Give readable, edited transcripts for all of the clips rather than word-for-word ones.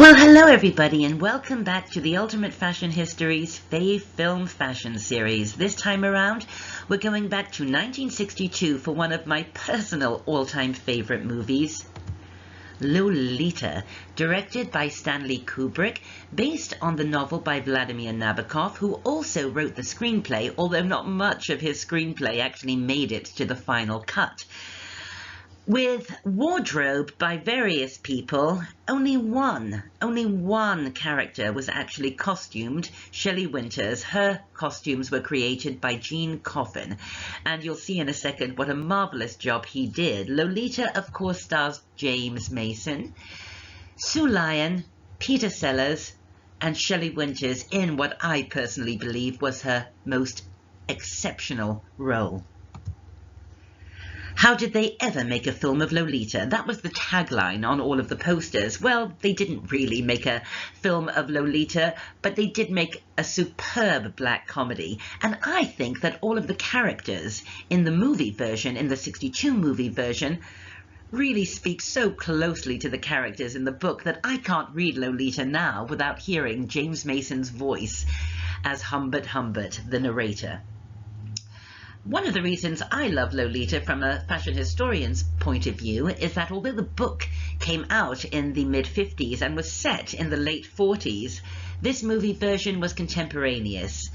Well, hello everybody, and welcome back to the Ultimate Fashion History's Fave Film Fashion series. This time around, we're going back to 1962 for one of my personal all-time favorite movies, Lolita, directed by Stanley Kubrick, based on the novel by Vladimir Nabokov, who also wrote the screenplay, although not much of his screenplay actually made it to the final cut. With wardrobe by various people, only one character was actually costumed, Shelley Winters. Her costumes were created by Gene Coffin, and you'll see in a second what a marvelous job he did. Lolita, of course, stars James Mason, Sue Lyon, Peter Sellers, and Shelley Winters in what I personally believe was her most exceptional role. How did they ever make a film of Lolita? That was the tagline on all of the posters. Well, they didn't really make a film of Lolita, but they did make a superb black comedy. And I think that all of the characters in the movie version, in the 62 movie version, really speak so closely to the characters in the book that I can't read Lolita now without hearing James Mason's voice as Humbert Humbert, the narrator. One of the reasons I love Lolita from a fashion historian's point of view is that although the book came out in the mid-50s and was set in the late 40s, this movie version was contemporaneous.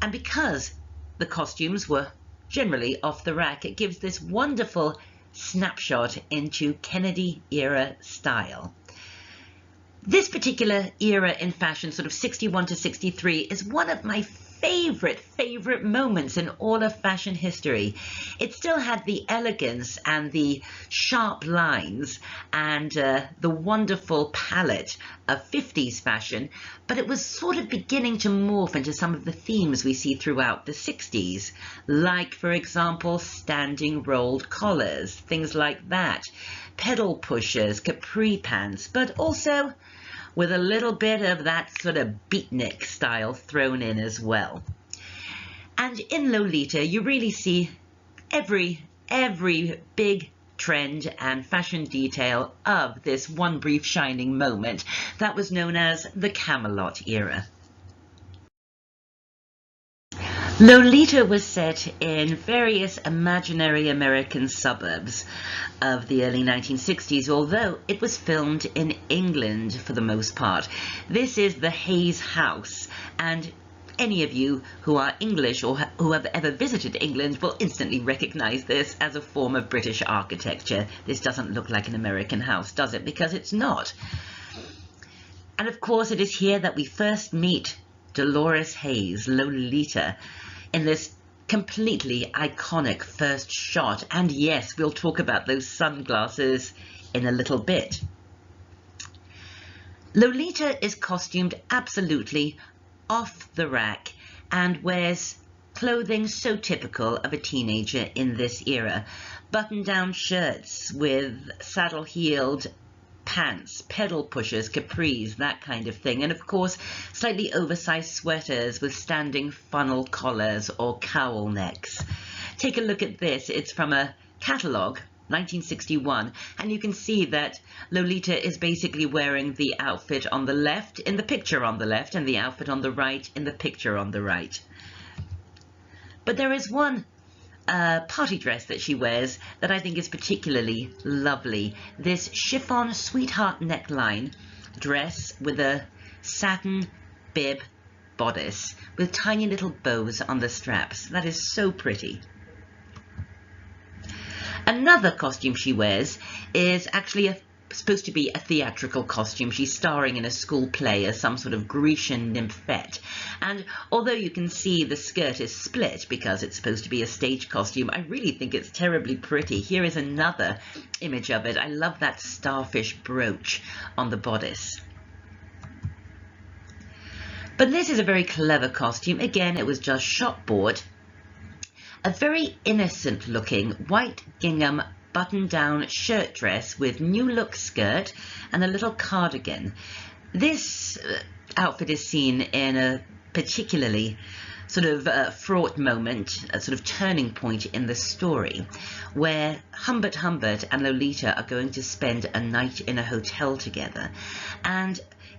And because the costumes were generally off the rack, it gives this wonderful snapshot into Kennedy-era style. This particular era in fashion, sort of 61 to 63, is one of my favorite moments in all of fashion history. It still had the elegance and the sharp lines and the wonderful palette of 50s fashion, but it was sort of beginning to morph into some of the themes we see throughout the 60s, like, for example, standing rolled collars, things like that, pedal pushers, capri pants, but also with a little bit of that sort of beatnik style thrown in as well. And in Lolita, you really see every big trend and fashion detail of this one brief shining moment that was known as the Camelot era. Lolita was set in various imaginary American suburbs of the early 1960s, although it was filmed in England for the most part. This is the Hayes House, and any of you who are English or who have ever visited England will instantly recognize this as a form of British architecture. This doesn't look like an American house, does it? Because it's not. And of course, it is here that we first meet Dolores Hayes, Lolita, in this completely iconic first shot. And yes, we'll talk about those sunglasses in a little bit. Lolita is costumed absolutely off the rack and wears clothing so typical of a teenager in this era. Button-down shirts with saddle-heeled pants, pedal pushers, capris, that kind of thing, and of course slightly oversized sweaters with standing funnel collars or cowl necks. Take a look at this. It's from a catalogue, 1961, and you can see that Lolita is basically wearing the outfit on the left in the picture on the left and the outfit on the right in the picture on the right. But there is one party dress that she wears that I think is particularly lovely. This chiffon sweetheart neckline dress with a satin bib bodice with tiny little bows on the straps. That is so pretty. Another costume she wears is actually supposed to be a theatrical costume. She's starring in a school play as some sort of Grecian nymphette. And although you can see the skirt is split because it's supposed to be a stage costume, I really think it's terribly pretty. Here is another image of it. I love that starfish brooch on the bodice. But this is a very clever costume. Again, it was just shop bought. A very innocent looking white gingham button-down shirt dress with new look skirt and a little cardigan. This outfit is seen in a particularly sort of fraught moment, a sort of turning point in the story, where Humbert Humbert and Lolita are going to spend a night in a hotel together. And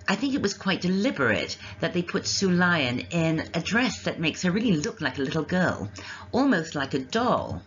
I think it was quite deliberate that they put Sue Lyon in a dress that makes her really look like a little girl, almost like a doll.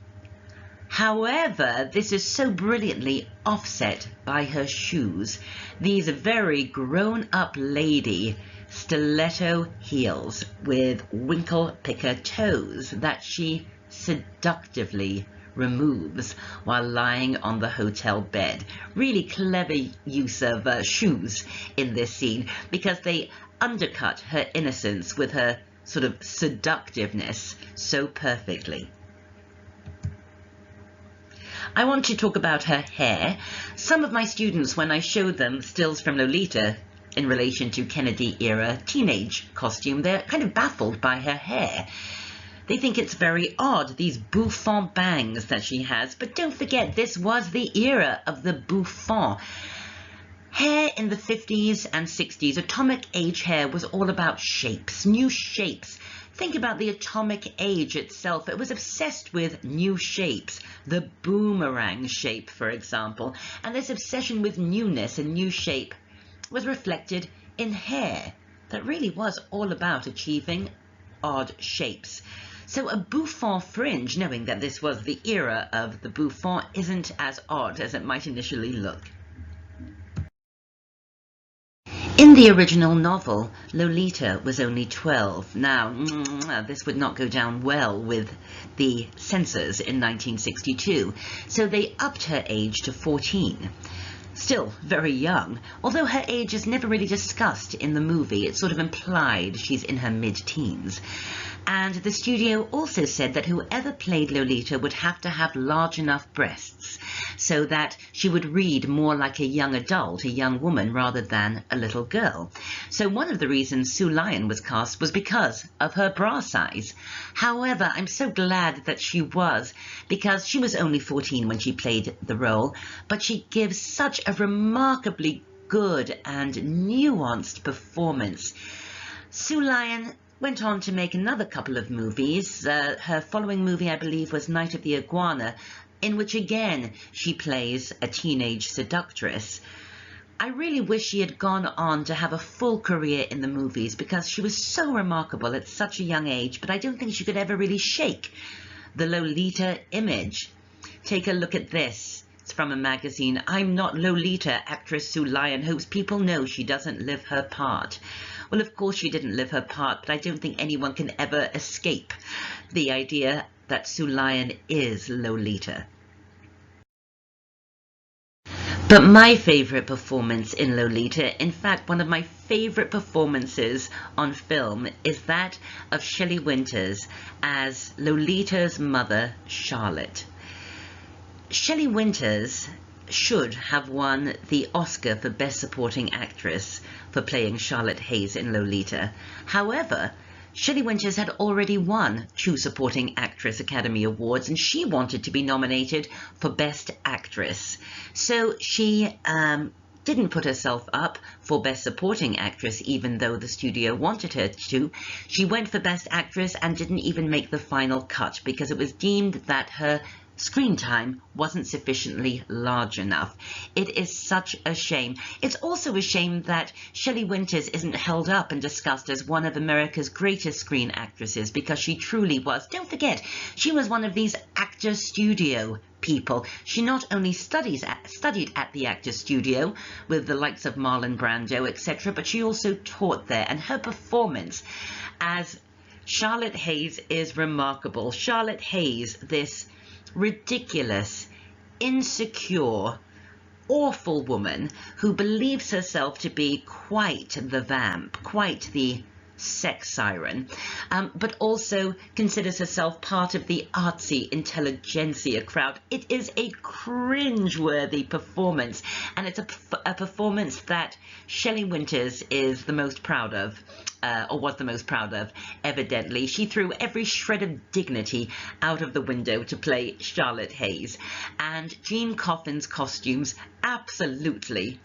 However, this is so brilliantly offset by her shoes, these very grown-up lady stiletto heels with winkle picker toes that she seductively removes while lying on the hotel bed. Really clever use of shoes in this scene, because they undercut her innocence with her sort of seductiveness so perfectly. I want to talk about her hair. Some of my students, when I showed them stills from Lolita in relation to Kennedy-era teenage costume, they're kind of baffled by her hair. They think it's very odd, these bouffant bangs that she has, but don't forget, this was the era of the bouffant. Hair in the 50s and 60s, atomic age hair was all about shapes, new shapes. Think about the atomic age itself. It was obsessed with new shapes, the boomerang shape, for example, and this obsession with newness and new shape was reflected in hair that really was all about achieving odd shapes. So a bouffant fringe, knowing that this was the era of the bouffant, isn't as odd as it might initially look. In the original novel, Lolita was only 12. Now, this would not go down well with the censors in 1962, so they upped her age to 14. Still very young, although her age is never really discussed in the movie. It's sort of implied she's in her mid-teens. And the studio also said that whoever played Lolita would have to have large enough breasts so that she would read more like a young adult, a young woman, rather than a little girl. So one of the reasons Sue Lyon was cast was because of her bra size. However, I'm so glad that she was, because she was only 14 when she played the role, but she gives such a remarkably good and nuanced performance. Sue Lyon went on to make another couple of movies. Her following movie, I believe, was Night of the Iguana, in which again she plays a teenage seductress. I really wish she had gone on to have a full career in the movies, because she was so remarkable at such a young age, but I don't think she could ever really shake the Lolita image. Take a look at this. It's from a magazine. I'm not Lolita, actress Sue Lyon hopes people know she doesn't live her part. Well, of course she didn't live her part, but I don't think anyone can ever escape the idea that Sue Lyon is Lolita. But my favorite performance in Lolita, in fact, one of my favorite performances on film, is that of Shelley Winters as Lolita's mother, Charlotte. Shelley Winters should have won the Oscar for Best Supporting Actress for playing Charlotte Hayes in Lolita. However, Shelley Winters had already won 2 Supporting Actress Academy Awards, and she wanted to be nominated for Best Actress. So she didn't put herself up for Best Supporting Actress, even though the studio wanted her to. She went for Best Actress and didn't even make the final cut because it was deemed that her screen time wasn't sufficiently large enough. It is such a shame. It's also a shame that Shelley Winters isn't held up and discussed as one of America's greatest screen actresses, because she truly was. Don't forget, she was one of these actor studio people. She not only studied at the actor studio with the likes of Marlon Brando, etc., but she also taught there, and her performance as Charlotte Hayes is remarkable. Charlotte Hayes, this ridiculous, insecure, awful woman who believes herself to be quite the vamp, quite the sex siren, but also considers herself part of the artsy intelligentsia crowd. It is a cringe-worthy performance, and it's a performance that Shelley Winters is the most proud of, or was the most proud of, evidently. She threw every shred of dignity out of the window to play Charlotte Hayes, and Jean Coffin's costumes absolutely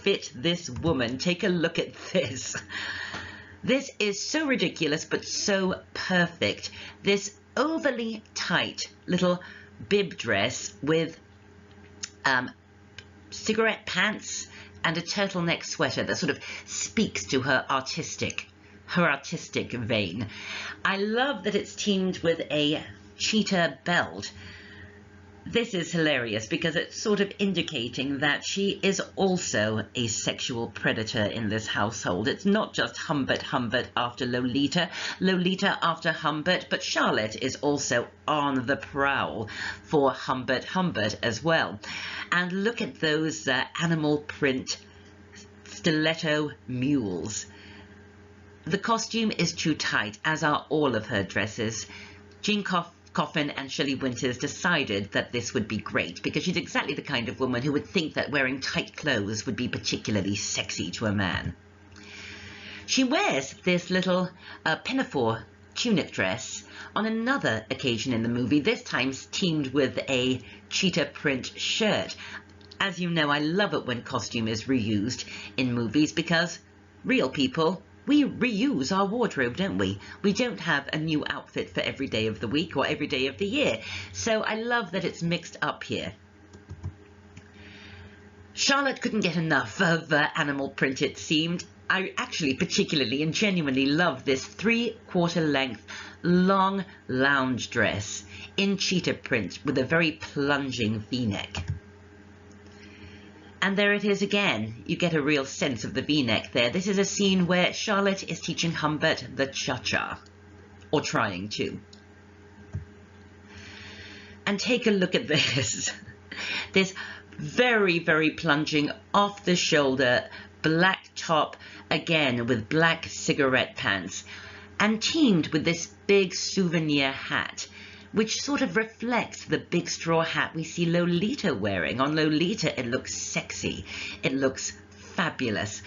fit this woman. Take a look at this. This is so ridiculous, but so perfect. This overly tight little bib dress with cigarette pants and a turtleneck sweater that sort of speaks to her artistic vein. I love that it's teamed with a cheetah belt. This is hilarious because it's sort of indicating that she is also a sexual predator in this household. It's not just Humbert after Lolita, Lolita after Humbert, but Charlotte is also on the prowl for Humbert as well. And look at those animal print stiletto mules. The costume is too tight, as are all of her dresses. Jean Coffin and Shelley Winters decided that this would be great because she's exactly the kind of woman who would think that wearing tight clothes would be particularly sexy to a man. She wears this little pinafore tunic dress on another occasion in the movie, this time teamed with a cheetah print shirt. As you know, I love it when costume is reused in movies because real people, we reuse our wardrobe, don't we? We don't have a new outfit for every day of the week or every day of the year. So I love that it's mixed up here. Charlotte couldn't get enough of animal print, it seemed. I actually particularly and genuinely love this 3/4 length long lounge dress in cheetah print with a very plunging V-neck. And there it is again. You get a real sense of the V-neck there. This is a scene where Charlotte is teaching Humbert the cha-cha, or trying to. And take a look at this. This very, very plunging off the shoulder black top, again with black cigarette pants, and teamed with this big souvenir hat, which sort of reflects the big straw hat we see Lolita wearing. On Lolita, it looks sexy. It looks fabulous.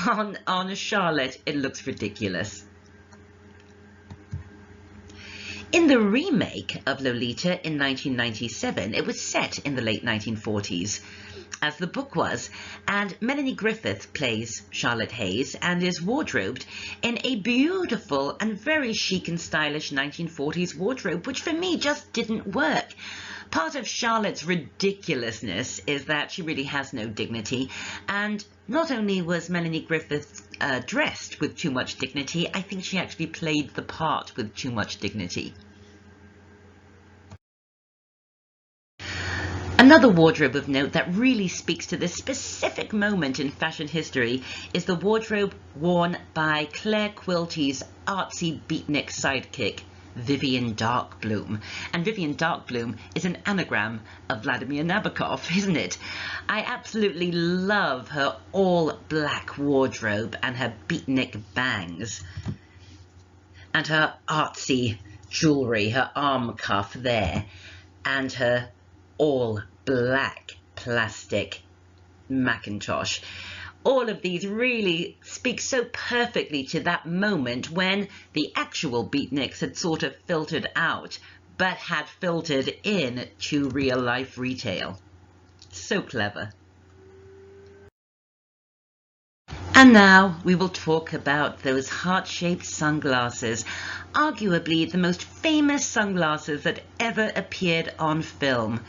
On Charlotte, it looks ridiculous. In the remake of Lolita in 1997, it was set in the late 1940s, as the book was, and Melanie Griffith plays Charlotte Hayes and is wardrobed in a beautiful and very chic and stylish 1940s wardrobe, which for me just didn't work. Part of Charlotte's ridiculousness is that she really has no dignity, and not only was Melanie Griffith dressed with too much dignity, I think she actually played the part with too much dignity. Another wardrobe of note that really speaks to this specific moment in fashion history is the wardrobe worn by Claire Quilty's artsy beatnik sidekick, Vivian Darkbloom. And Vivian Darkbloom is an anagram of Vladimir Nabokov, isn't it? I absolutely love her all-black wardrobe and her beatnik bangs. And her artsy jewellery, her arm cuff there, and her all-black plastic Macintosh. All of these really speak so perfectly to that moment when the actual beatniks had sort of filtered out, but had filtered in to real-life retail. So clever. And now we will talk about those heart-shaped sunglasses, arguably the most famous sunglasses that ever appeared on film.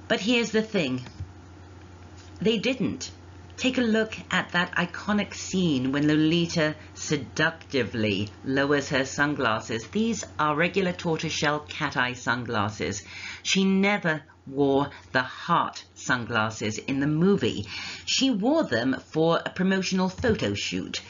But here's the thing, they didn't. Take a look at that iconic scene when Lolita seductively lowers her sunglasses. These are regular tortoiseshell cat-eye sunglasses. She never wore the heart sunglasses in the movie. She wore them for a promotional photo shoot.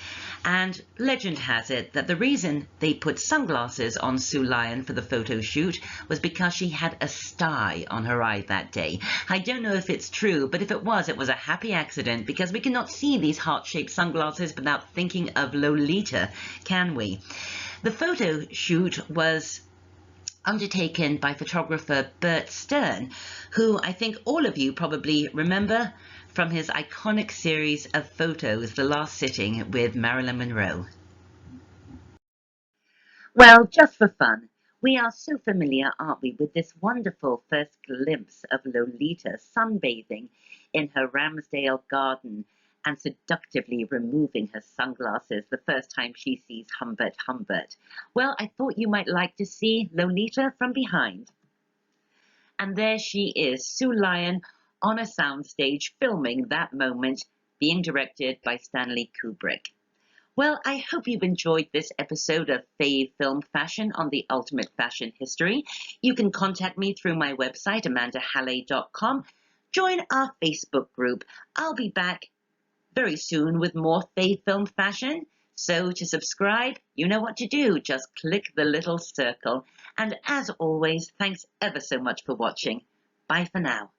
And legend has it that the reason they put sunglasses on Sue Lyon for the photo shoot was because she had a sty on her eye that day. I don't know if it's true, but if it was a happy accident, because we cannot see these heart-shaped sunglasses without thinking of Lolita, can we? The photo shoot was undertaken by photographer Bert Stern, who I think all of you probably remember from his iconic series of photos, The Last Sitting with Marilyn Monroe. Well, just for fun, we are so familiar, aren't we, with this wonderful first glimpse of Lolita sunbathing in her Ramsdale garden and seductively removing her sunglasses the first time she sees Humbert Humbert. Well, I thought you might like to see Lolita from behind. And there she is, Sue Lyon, on a soundstage filming that moment, being directed by Stanley Kubrick. Well, I hope you've enjoyed this episode of Fave Film Fashion on the Ultimate Fashion History. You can contact me through my website, amandahalley.com. Join our Facebook group. I'll be back very soon with more Fave Film Fashion. So to subscribe, you know what to do. Just click the little circle. And as always, thanks ever so much for watching. Bye for now.